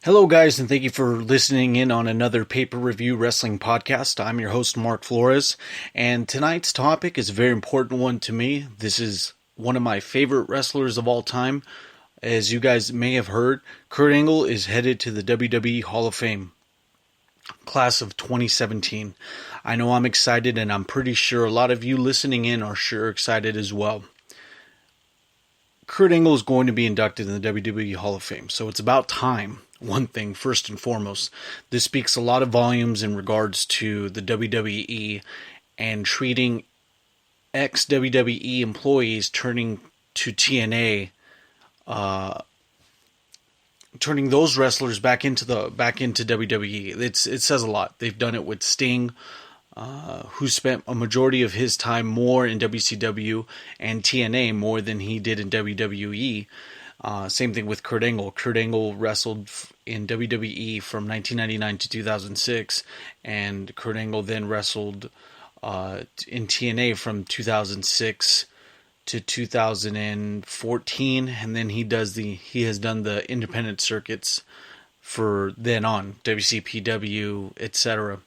Hello, guys, and thank you for listening in on another pay-per-review wrestling podcast. I'm your host, Mark Flores, and tonight's topic is a very important one to me. This is one of my favorite wrestlers of all time. As you guys may have heard, Kurt Angle is headed to the WWE Hall of Fame, class of 2017. I know I'm excited, and I'm pretty sure a lot of you listening in are sure excited as well. Kurt Angle is going to be inducted in the WWE Hall of Fame, so it's about time. One thing, first and foremost, this speaks a lot of volumes in regards to the WWE and treating ex-WWE employees turning to TNA, turning those wrestlers back into WWE. It says a lot. They've done it with Sting, who spent a majority of his time more in WCW and TNA more than he did in WWE. Same thing with Kurt Angle. Kurt Angle wrestled in WWE from 1999 to 2006, and Kurt Angle then wrestled in TNA from 2006 to 2014, and then he has done the independent circuits for then on, WCPW, etc.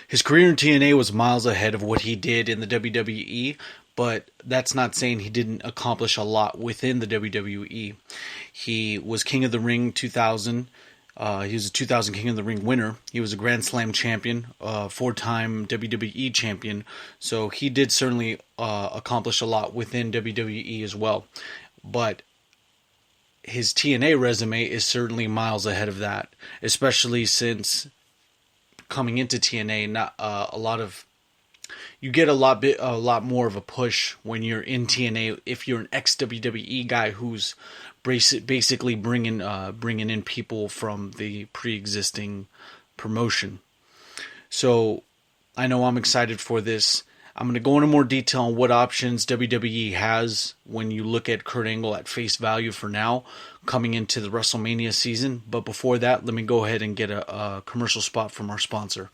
His career in TNA was miles ahead of what he did in the WWE, but that's not saying he didn't accomplish a lot within the WWE. He was King of the Ring 2000. He was a 2000 King of the Ring winner. He was a Grand Slam champion, four-time WWE champion. So he did certainly accomplish a lot within WWE as well. But his TNA resume is certainly miles ahead of that, especially since coming into TNA, you get a lot more of a push when you're in TNA if you're an ex-WWE guy who's basically bringing in people from the pre-existing promotion. So I know I'm excited for this. I'm going to go into more detail on what options WWE has when you look at Kurt Angle at face value for now, coming into the Wrestlemania season. But before that, let me go ahead and get a commercial spot from our sponsor.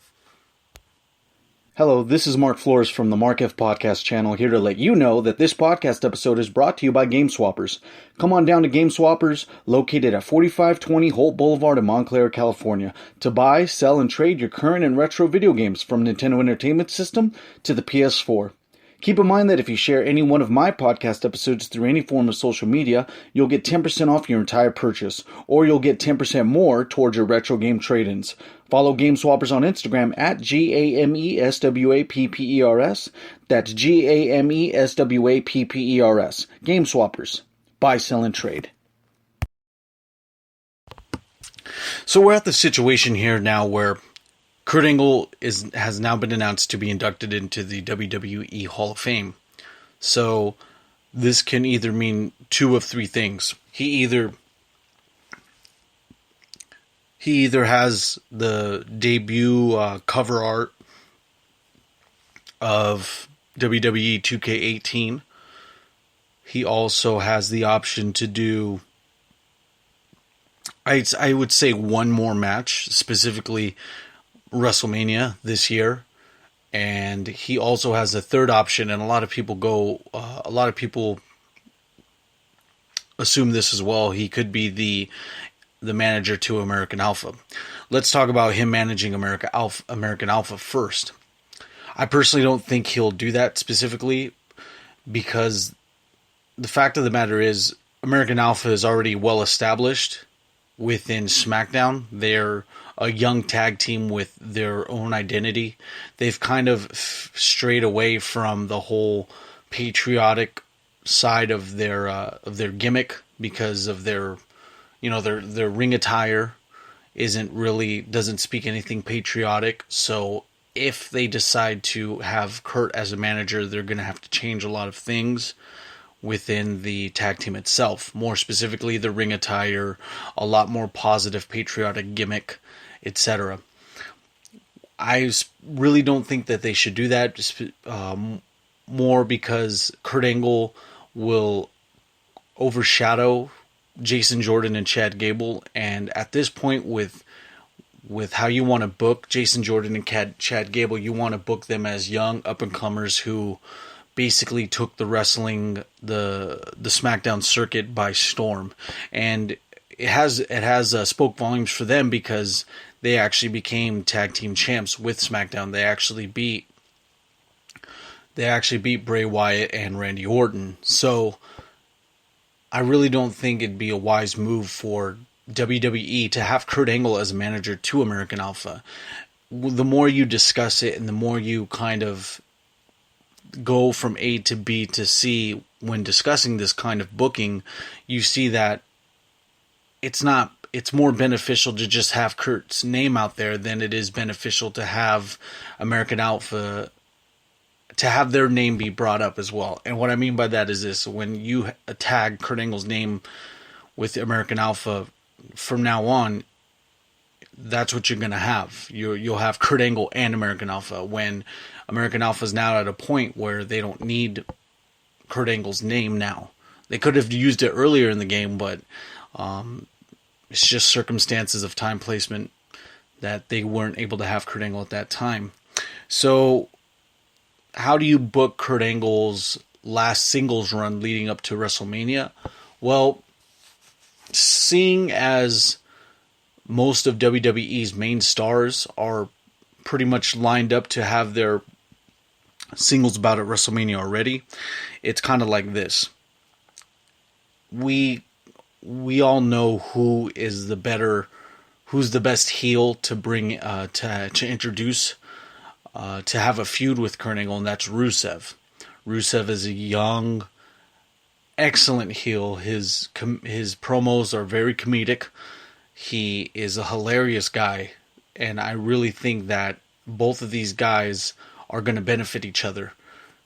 Hello, this is Mark Flores from the Mark F Podcast channel, here to let you know that this podcast episode is brought to you by Game Swappers. Come on down to Game Swappers, located at 4520 Holt Boulevard in Montclair, California, to buy, sell, and trade your current and retro video games from Nintendo Entertainment System to the PS4. Keep in mind that if you share any one of my podcast episodes through any form of social media, you'll get 10% off your entire purchase, or you'll get 10% more towards your retro game trade-ins. Follow Game Swappers on Instagram at GAMESWAPPERS. That's GAMESWAPPERS. Game Swappers. Buy, sell, and trade. So we're at the situation here now where Kurt Angle has now been announced to be inducted into the WWE Hall of Fame. So this can either mean two of three things. He either has the debut cover art of WWE 2K18. He also has the option to do, I would say, one more match, specifically Wrestlemania this year, and he also has a third option, and a lot of people assume this as well. He could be the manager to American Alpha. Let's talk about him managing American Alpha first. I personally don't think he'll do that specifically, because the fact of the matter is American Alpha is already well established within SmackDown. They're a young tag team with their own identity. They've kind of strayed away from the whole patriotic side of their gimmick because of their ring attire doesn't speak anything patriotic. So if they decide to have Kurt as a manager, they're going to have to change a lot of things within the tag team itself. More specifically, the ring attire, a lot more positive patriotic gimmick, etc. I really don't think that they should do that, just more because Kurt Angle will overshadow Jason Jordan and Chad Gable, and at this point with how you want to book Jason Jordan and Chad Gable, you want to book them as young up-and-comers who basically took the SmackDown circuit by storm. And it has spoke volumes for them because they actually became tag team champs with SmackDown. They actually beat Bray Wyatt and Randy Orton. So I really don't think it'd be a wise move for WWE to have Kurt Angle as a manager to American Alpha. The more you discuss it and the more you kind of go from A to B to C when discussing this kind of booking, you see that it's more beneficial to just have Kurt's name out there than it is beneficial to have American Alpha, to have their name be brought up as well. And what I mean by that is this: when you tag Kurt Angle's name with American Alpha from now on, that's what you're going to have. You'll have Kurt Angle and American Alpha, when American Alpha is now at a point where they don't need Kurt Angle's name now. They could have used it earlier in the game, but it's just circumstances of time placement that they weren't able to have Kurt Angle at that time. So how do you book Kurt Angle's last singles run leading up to WrestleMania? Well, seeing as most of WWE's main stars are pretty much lined up to have their singles bout at WrestleMania already, it's kind of like this. We all know who's the best heel to bring to introduce to have a feud with Kurt Angle, and that's Rusev. Rusev is a young, excellent heel. His promos are very comedic. He is a hilarious guy, and I really think that both of these guys are going to benefit each other.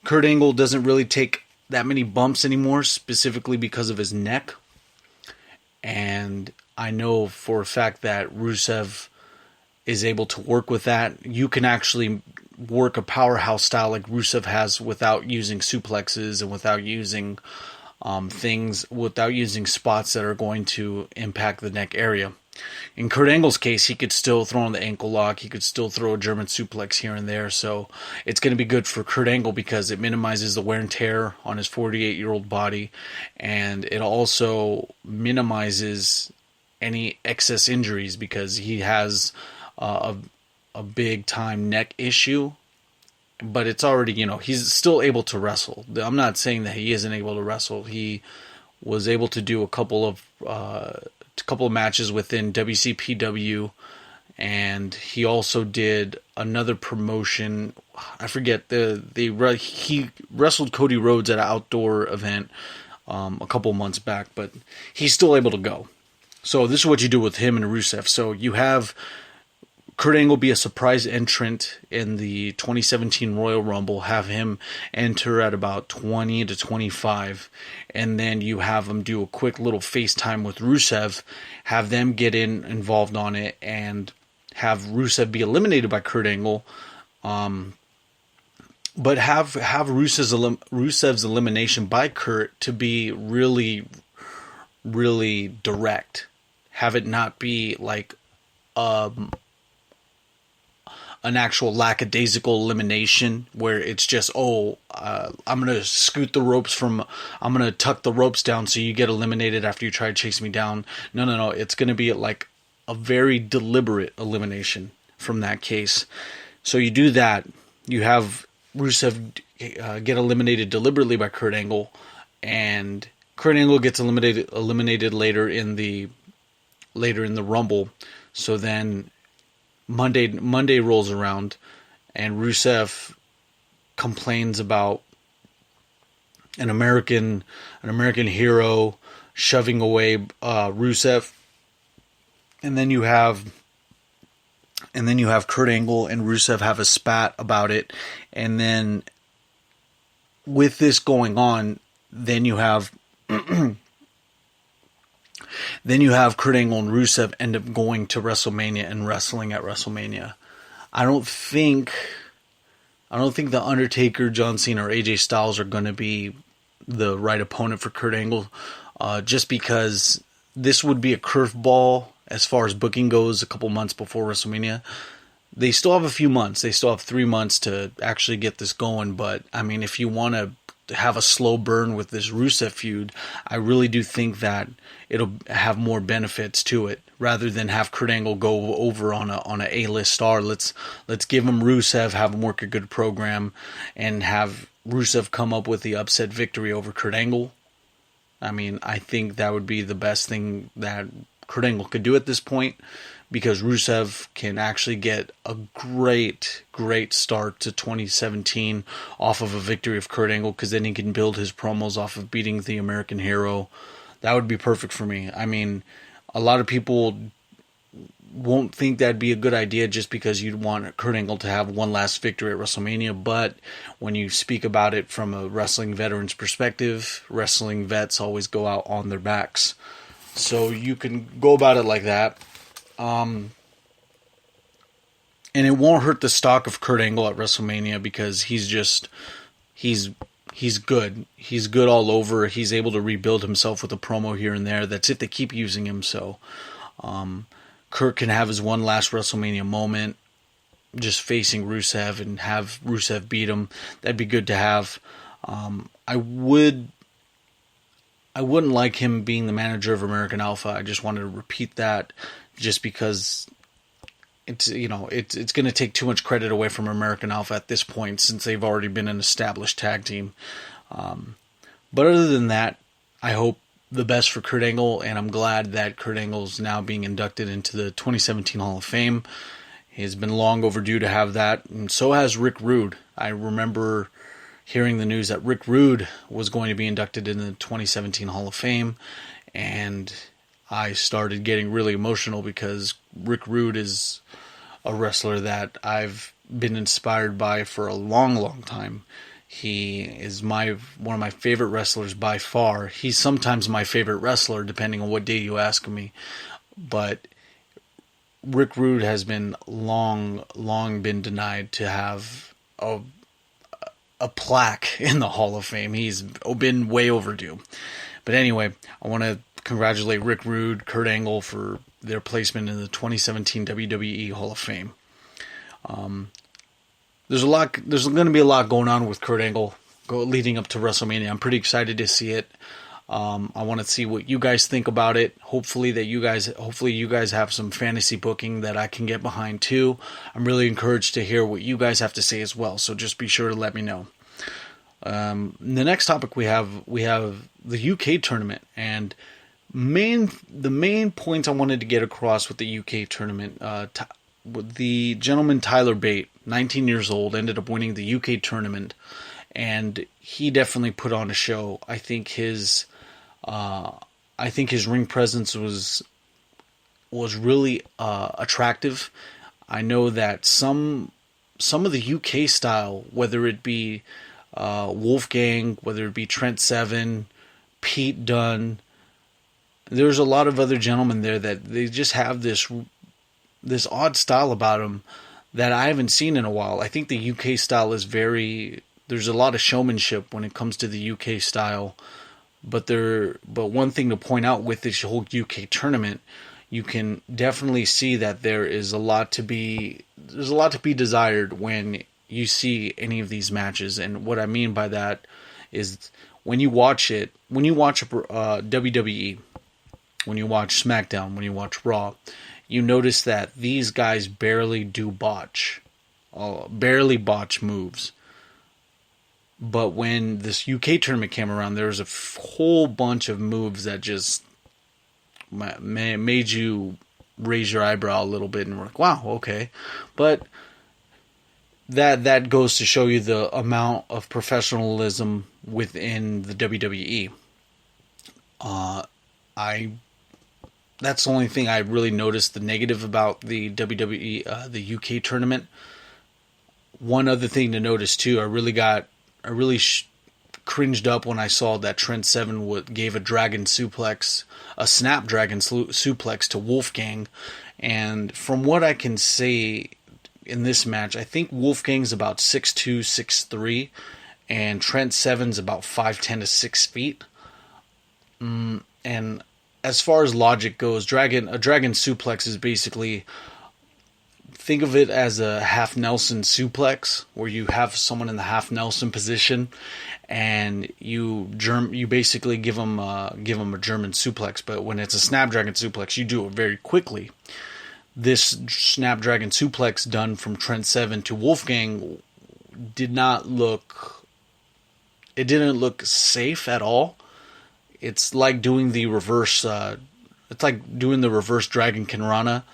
Kurt Angle doesn't really take that many bumps anymore, specifically because of his neck. And I know for a fact that Rusev is able to work with that. You can actually work a powerhouse style like Rusev has without using suplexes and without using without using spots that are going to impact the neck area. In Kurt Angle's case, he could still throw on the ankle lock. He could still throw a German suplex here and there. So it's going to be good for Kurt Angle because it minimizes the wear and tear on his 48-year-old body. And it also minimizes any excess injuries because he has a big-time neck issue. But it's already, he's still able to wrestle. I'm not saying that he isn't able to wrestle. He was able to do a couple of matches within WCPW, and he also did another promotion. I forget he wrestled Cody Rhodes at an outdoor event a couple months back, but he's still able to go. So this is what you do with him and Rusev. So you have Kurt Angle be a surprise entrant in the 2017 Royal Rumble, have him enter at about 20 to 25, and then you have him do a quick little FaceTime with Rusev, have them get involved on it, and have Rusev be eliminated by Kurt Angle, but have Rusev's elimination by Kurt to be really, really direct. Have it not be like an actual lackadaisical elimination where it's just, I'm going to I'm going to tuck the ropes down so you get eliminated after you try to chase me down. No. It's going to be like a very deliberate elimination from that case. So you do that. You have Rusev get eliminated deliberately by Kurt Angle, and Kurt Angle gets eliminated later in the Rumble. So then Monday rolls around, and Rusev complains about an American hero shoving away Rusev, and then you have Kurt Angle and Rusev have a spat about it, and then with this going on, then you have Kurt Angle and Rusev end up going to WrestleMania and wrestling at WrestleMania. I don't think The Undertaker, John Cena, or AJ Styles are going to be the right opponent for Kurt Angle, just because this would be a curveball as far as booking goes a couple months before WrestleMania. They still have a few months. They still have 3 months to actually get this going, but I mean, if you want to have a slow burn with this Rusev feud, I really do think that it'll have more benefits to it rather than have Kurt Angle go over on a A-list star. Let's give him Rusev, have him work a good program, and have Rusev come up with the upset victory over Kurt Angle. I mean, I think that would be the best thing that Kurt Angle could do at this point, because Rusev can actually get a great start to 2017 off of a victory of Kurt Angle, because then he can build his promos off of beating the American Hero. That would be perfect for me. I mean, a lot of people won't think that'd be a good idea just because you'd want Kurt Angle to have one last victory at WrestleMania, but when you speak about it from a wrestling veteran's perspective, wrestling vets always go out on their backs. So you can go about it like that. And it won't hurt the stock of Kurt Angle at WrestleMania, because he's good. He's good all over. He's able to rebuild himself with a promo here and there. That's if they keep using him. So Kurt can have his one last WrestleMania moment, just facing Rusev, and have Rusev beat him. That'd be good to have. I wouldn't like him being the manager of American Alpha. I just wanted to repeat that, just because it's going to take too much credit away from American Alpha at this point, since they've already been an established tag team. But other than that, I hope the best for Kurt Angle, and I'm glad that Kurt Angle's now being inducted into the 2017 Hall of Fame. He's been long overdue to have that, and so has Rick Rude. I remember hearing the news that Rick Rude was going to be inducted in the 2017 Hall of Fame, and I started getting really emotional, because Rick Rude is a wrestler that I've been inspired by for a long time. He is one of my favorite wrestlers by far. He's sometimes my favorite wrestler, depending on what day you ask me. But Rick Rude has been long been denied to have a plaque in the Hall of Fame. He's been way overdue. But anyway, I want to congratulate Rick Rude, Kurt Angle for their placement in the 2017 WWE Hall of Fame. There's going to be a lot going on with Kurt Angle leading up to WrestleMania. I'm pretty excited to see it. I want to see what you guys think about it. Hopefully you guys have some fantasy booking that I can get behind too. I'm really encouraged to hear what you guys have to say as well. So just be sure to let me know. The next topic we have the UK tournament, and the main points I wanted to get across with the UK tournament. The gentleman Tyler Bate, 19 years old, ended up winning the UK tournament, and he definitely put on a show. I think his ring presence was really attractive. I know that some of the UK style, whether it be Wolfgang, whether it be Trent Seven, Pete Dunne, there's a lot of other gentlemen there that they just have this odd style about them that I haven't seen in a while. I think the UK style is there's a lot of showmanship when it comes to the UK style. But one thing to point out with this whole UK tournament, you can definitely see that there's a lot to be desired when you see any of these matches. And what I mean by that is when you watch WWE, when you watch SmackDown, when you watch Raw, you notice that these guys barely botch moves. But when this UK tournament came around, there was a whole bunch of moves that just made you raise your eyebrow a little bit and were like, wow, okay. But that goes to show you the amount of professionalism within the WWE. That's the only thing I really noticed the negative about the WWE, the UK tournament. One other thing to notice too, I really cringed up when I saw that Trent Seven gave a snapdragon suplex to Wolfgang. And from what I can say in this match, I think Wolfgang's about 6'2", 6'3", and Trent Seven's about 5'10" to 6 feet. And as far as logic goes, a dragon suplex is basically think of it as a half Nelson suplex, where you have someone in the half Nelson position, and you basically give them a German suplex. But when it's a Snapdragon suplex, you do it very quickly. This Snapdragon suplex done from Trent Seven to Wolfgang didn't look safe at all. It's like doing the reverse. It's like doing the reverse Dragon Kinrana,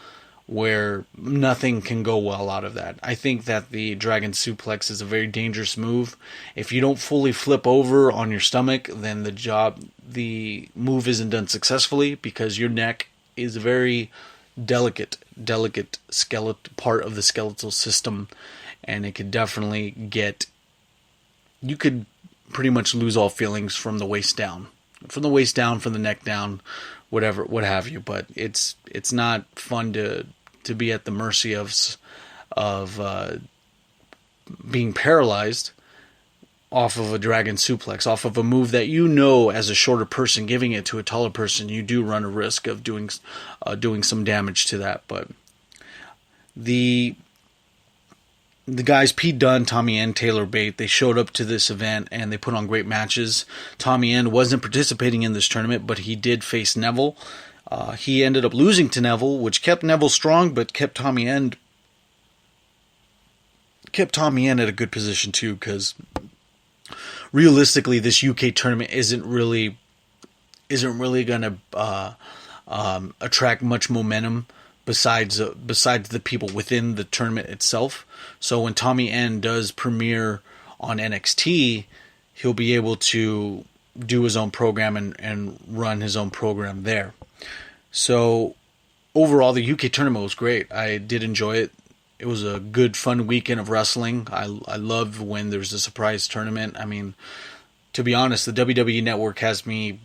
where nothing can go well out of that. I think that the Dragon Suplex is a very dangerous move. If you don't fully flip over on your stomach, then the move isn't done successfully, because your neck is a very delicate part of the skeletal system, and it could definitely you could pretty much lose all feelings from the waist down. From the waist down, from the neck down, what have you. But it's not fun to be at the mercy of being paralyzed off of a Dragon Suplex, off of a move that, as a shorter person giving it to a taller person, you do run a risk of doing some damage to that. But the guys, Pete Dunne, Tommy End, Taylor Bate, they showed up to this event and they put on great matches. Tommy End wasn't participating in this tournament, but he did face Neville. He ended up losing to Neville, which kept Neville strong, but kept Tommy End at a good position too, because realistically, this UK tournament isn't really going to attract much momentum besides the people within the tournament itself. So when Tommy End does premiere on NXT, he'll be able to do his own program and run his own program there. So overall, the UK tournament was great. I did enjoy it. It was a good, fun weekend of wrestling. I love when there's a surprise tournament. I mean, to be honest, the WWE Network has me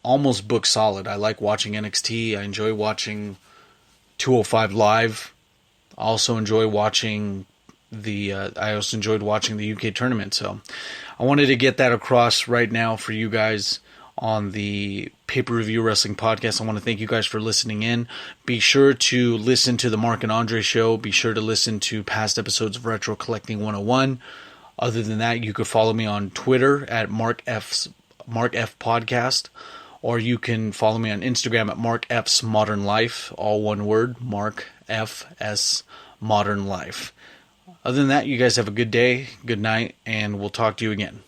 almost booked solid. I like watching NXT. I enjoy watching 205 Live. I also enjoyed watching the UK tournament. So I wanted to get that across right now for you guys on the Pay-Per-View Wrestling Podcast. I want to thank you guys for listening in. Be sure to listen to the Mark and Andre Show. Be sure to listen to past episodes of Retro Collecting 101. Other than that, you could follow me on Twitter at Mark F Podcast, or you can follow me on Instagram at Mark F's Modern Life, all one word, Mark F S Modern Life. Other than that, you guys have a good day, good night, and we'll talk to you again.